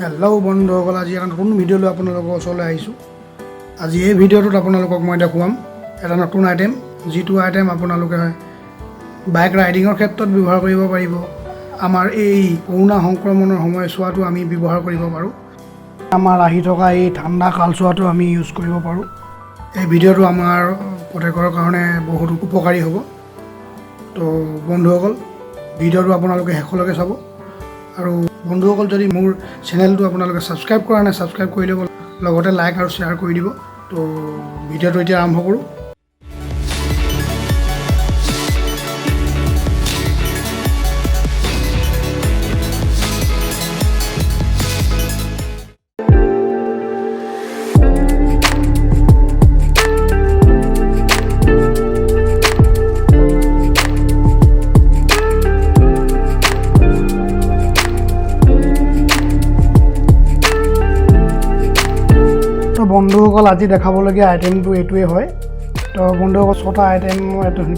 Hello' বন্ধুসকল, আজি এটা নতুন ভিডিঅ' লৈ আপোনালোকৰ ওচৰলৈ আহিছোঁ। আজি এই ভিডিঅ'টোত আপোনালোকক মই দেখুৱাম এটা নতুন আইটেম, যিটো আইটেম আপোনালোকে বাইক ৰাইডিঙৰ ক্ষেত্ৰত ব্যৱহাৰ কৰিব পাৰিব। আমাৰ এই কৰোণা সংক্ৰমণৰ সময়ছোৱাটো আমি ব্যৱহাৰ কৰিব পাৰোঁ। আমাৰ আহি থকা এই ঠাণ্ডা কালছোৱাটো আমি ইউজ কৰিব পাৰোঁ। এই ভিডিঅ'টো আমাৰ প্ৰত্যেকৰ কাৰণে বহুত উপকাৰী হ'ব। তো বন্ধুসকল, ভিডিঅ'টো আপোনালোকে শেষলৈকে চাব। আৰু বন্ধুসকল, যদি মোৰ চেনেলটো আপোনালোকে ছাবস্ক্ৰাইব কৰা নাই, ছাবস্ক্ৰাইব কৰি ল'ব, লগতে লাইক আৰু শ্বেয়াৰ কৰি দিব। তো ভিডিঅ'টো এতিয়া আৰম্ভ কৰোঁ। বন্ধুসকল, আজি দেখাবলগীয়া আইটেমটো এইটোৱে হয়। তো বন্ধুসকল, 6টা আইটেম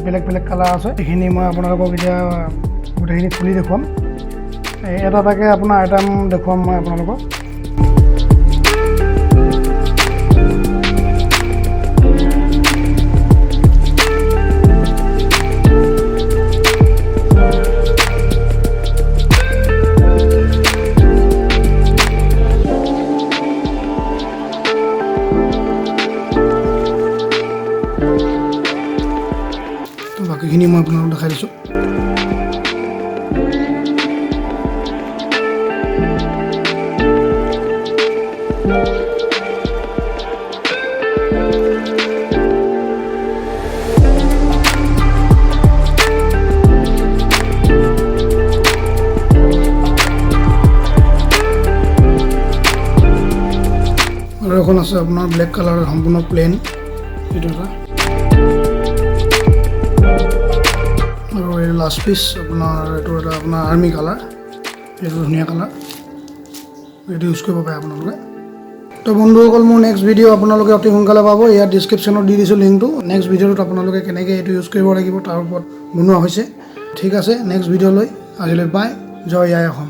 বেলেগ বেলেগ কালাৰ আছে। এইখিনি মই আপোনালোকক এতিয়া গোটেইখিনি খুলি দেখুৱাম। এটা এটাকৈ আপোনাৰ আইটেম দেখুৱাম মই আপোনালোকক। বাকীখিনি মই আপোনালোকক দেখাই দিছোঁ। আৰু এখন আছে আপোনাৰ ব্লেক কালাৰ, সম্পূৰ্ণ প্লেন, এইটো এটা। আৰু এই লাষ্ট পিচ আপোনাৰ এইটো এটা আপোনাৰ আৰ্মি কালাৰ, এইটো ধুনীয়া কালাৰ, এইটো ইউজ কৰিব পাৰে আপোনালোকে। তো বন্ধুসকল, মোৰ নেক্সট ভিডিঅ' আপোনালোকে অতি সোনকালে পাব। ইয়াত ডিছক্ৰিপশ্যনত দি দিছোঁ লিংকটো। নেক্সট ভিডিঅ'টোত আপোনালোকে কেনেকৈ এইটো ইউজ কৰিব লাগিব তাৰ ওপৰত বনোৱা হৈছে। ঠিক আছে, নেক্সট ভিডিঅ'লৈ আজিলৈ বাই। জয় আই অসম।